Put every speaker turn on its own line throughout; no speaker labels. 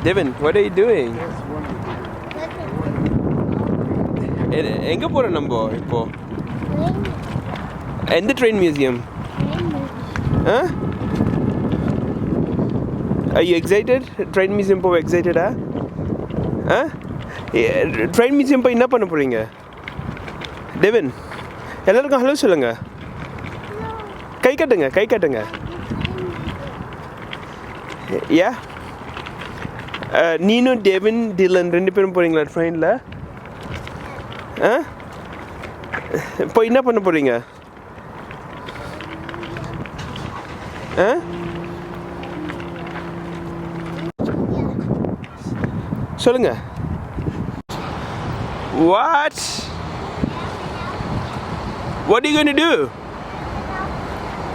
Devin, what are you doing? எங்க போறோம் நம்ம இப்போ? எந்த train museum? Huh? Are you excited? Train museum போக excited ah? Huh? Train museum போய் என்ன பண்ண போறீங்க? Devin, எல்லாருக்கும் ஹலோ சொல்லுங்க. கை காட்டுங்க. Yeah? நீனும் Devin, Dylan ரெண்டு பேரும் போறீங்களா ட்ரெயினில்? இப்போ என்ன பண்ண போறீங்க? சொல்லுங்க. What are you going to do?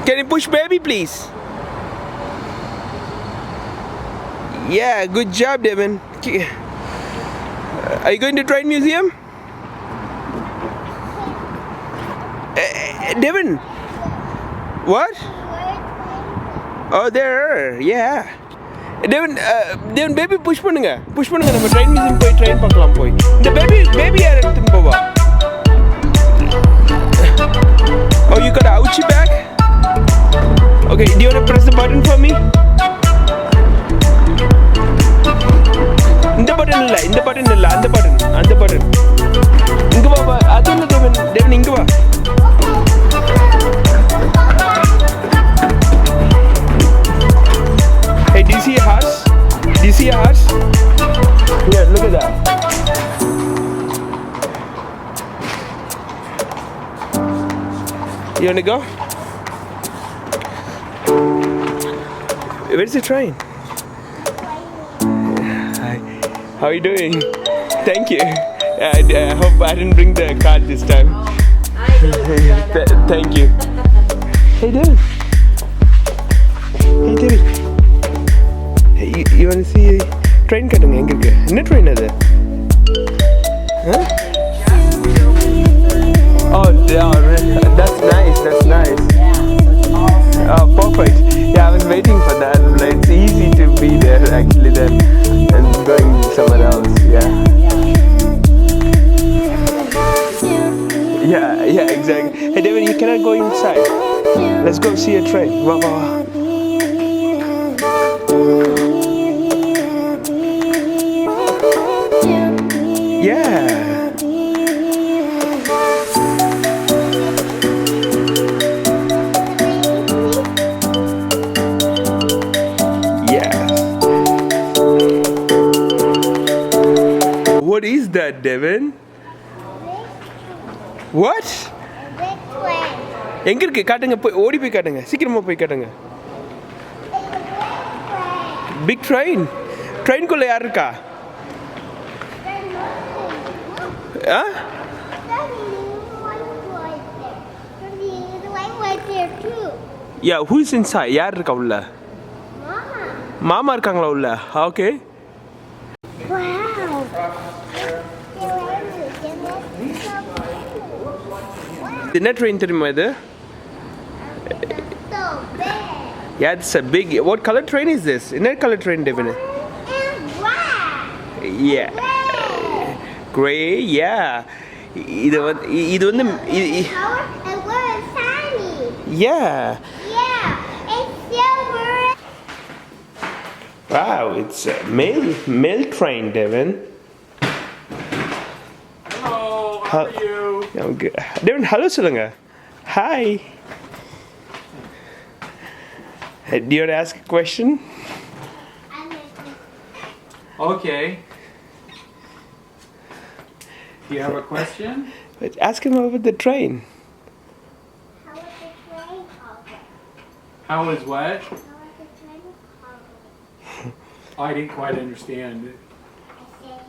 Can you push baby please? Yeah, good job, Devin. Are you going to train museum? Devin, what? Oh, there, yeah. Devin, baby push பண்ணுங்க நம்ம train museum போய் train பார்க்கலாம் போய். இந்த baby யார் எடுத்துட்டு போவா? Oh, you got a ouchie bag? Okay, do you want to press the button for me? இந்த பட்டன் இல்ல அந்த பட்டன் இங்க வா அது இல்ல Devin இங்க வா. Hey, do you see a horse? Here, look at that. You wanna go? Where's the train? Hi. How are you doing? Thank you. I hope I didn't bring the card this time. Thank you. Hey, Devin. Hey, you want to see train cutting? எங்க இருக்கு? என்ன train அது? Huh? Oh, that's nice. Oh, perfect. Yeah, I was waiting for that. It's easy to be there actually then and going somewhere else. Yeah, exactly. Hey, Devin, you cannot go inside. Let's go see a train. Wow. Yeah. What is that, Devin? What?
Big train.
எங்க இருக்கு? காட்டுங்க, போய் ஓடி போய் காட்டுங்க. சீக்கிரமா போய் காட்டுங்க. Big train. Train குள்ள யார் இருக்கா? Yeah, who is inside? யார் இருக்கா உள்ள? மாமா இருக்காங்களா உள்ள? Okay.
Wow.
என்ன ட்ரெயின் தெரியுமா இது?
So big.
Yeah, it's a big. What color train is this? என்ன color train, Devin?
And black.
Yeah. Gray. Yeah. இது வந்து
Color and we're shiny.
Yeah.
Yeah, it's silver.
Wow, it's a mail train, Devin.
Hello, how are you?
I'm good. Devin, hello சொல்லுங்க. Hi. Hey, do you want to ask a question?
Okay. Do you have a question?
Ask him about the train.
How was the train called?
How is what?
How was the train called?
I didn't quite understand.
I said,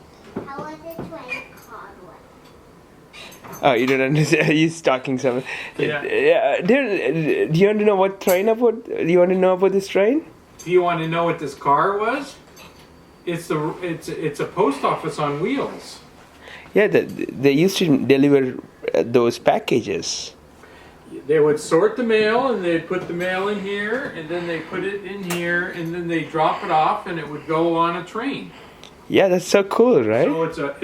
how was the train called?
Oh, you don't understand. He's talking something.
Yeah.
Do you want to know what train about? Do you want to know about this train?
Do you want to know what this car was? It's a post office on wheels.
Yeah, they used to deliver those packages.
They would sort the mail, and they'd put the mail in here, and then they put it in here, and then they drop it off, and it would go on a train.
Yeah, that's so cool, right?
So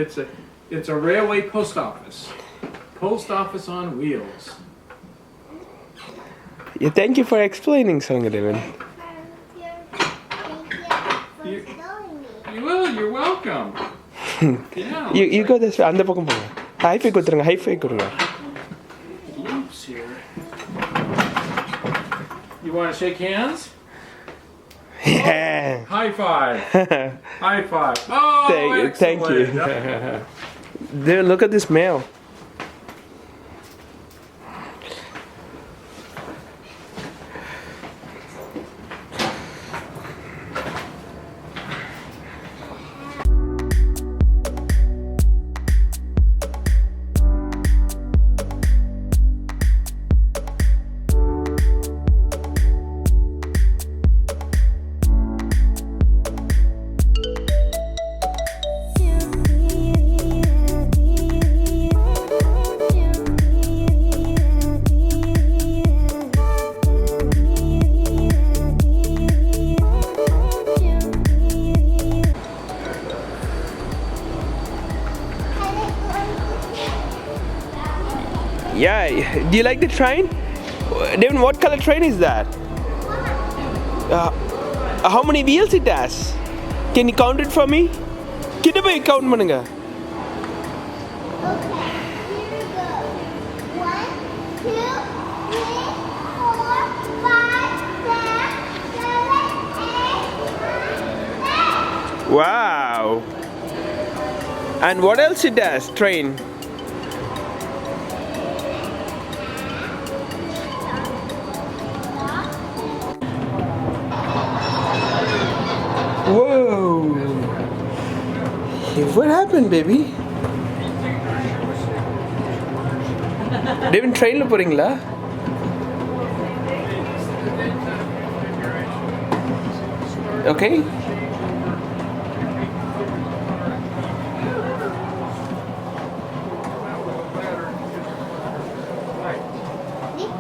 it's a railway post office. Post office on wheels.
Yeah, thank you for explaining, Sanga Devin.
You- You're welcome. Yeah.
You go this way. அந்த பக்கம் போங்க. High five கொடுத்துருங்க. High five கொடுங்க.
Loops here. You want to shake hands?
Yeah.
High five. High five. Oh,
Thank you.
excellent.
There, look at this mail. Yeah, do you like the train? Devin, what color train is that? How many wheels it has? Can you count it for me? Kitta boy count பண்ணுங்க.
Okay, here we go. 1, 2, 3, 4, 5, 6, 7, 8, 9, 10.
Wow. And what else it does, train? Whoa. What happened, baby? Devin, trainல போறீங்களா? Okay.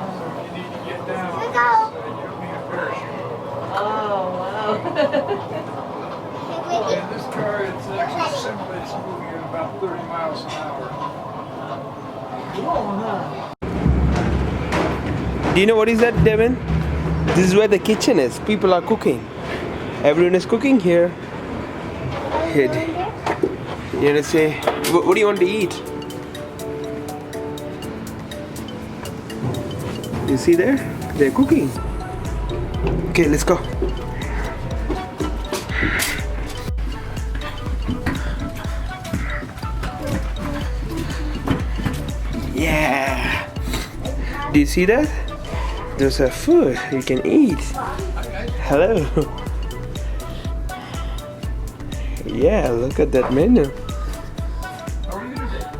Here we go.
In this car, it's actually simple. It's moving at about 30 miles an hour.
Do you know what is that, Devin? This is where the kitchen is. People are cooking. Everyone is cooking here. Here. You know, say, what do you want to eat? You see there? They're cooking. Okay, let's go. Yeah. Do you see that? There's a food you can eat. Hello. Yeah, look at that menu.
How are you today?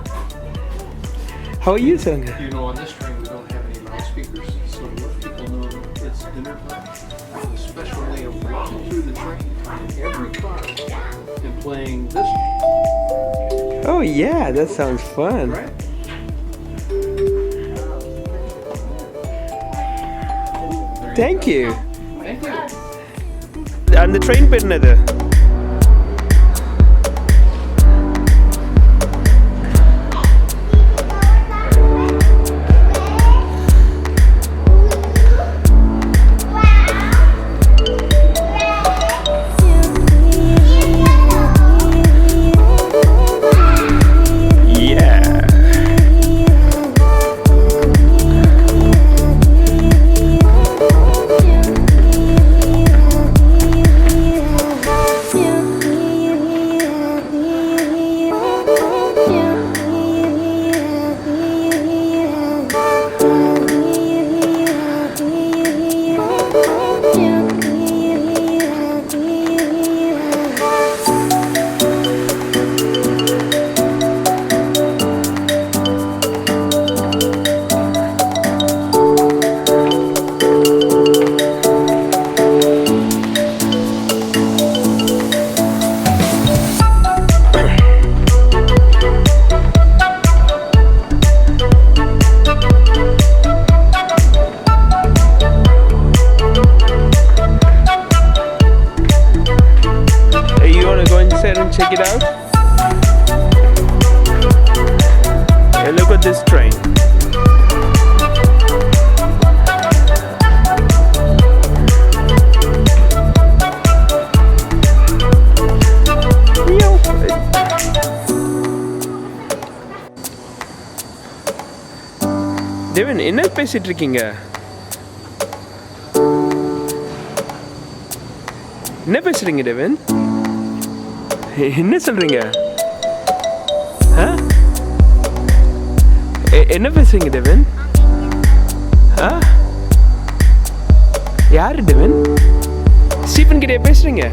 How are you, Sanga?
You know, on this train, we don't have any loudspeakers, so to let people know it's dinner time. There's a special way of walking through the train in every car and playing this,
Oh yeah, that sounds fun.
right?
Thank you.
Thank you.
And the train pernada. Yeah.
Yeah.
Devine என்ன பேசிட்டு இருக்கீங்க? என்ன பேசுறீங்க Devine? என்ன சொல்றீங்க? என்ன பேசுறீங்க Devine? யாரு டெவின்? ஸ்டீஃபன் கிட்டே பேசுறீங்க?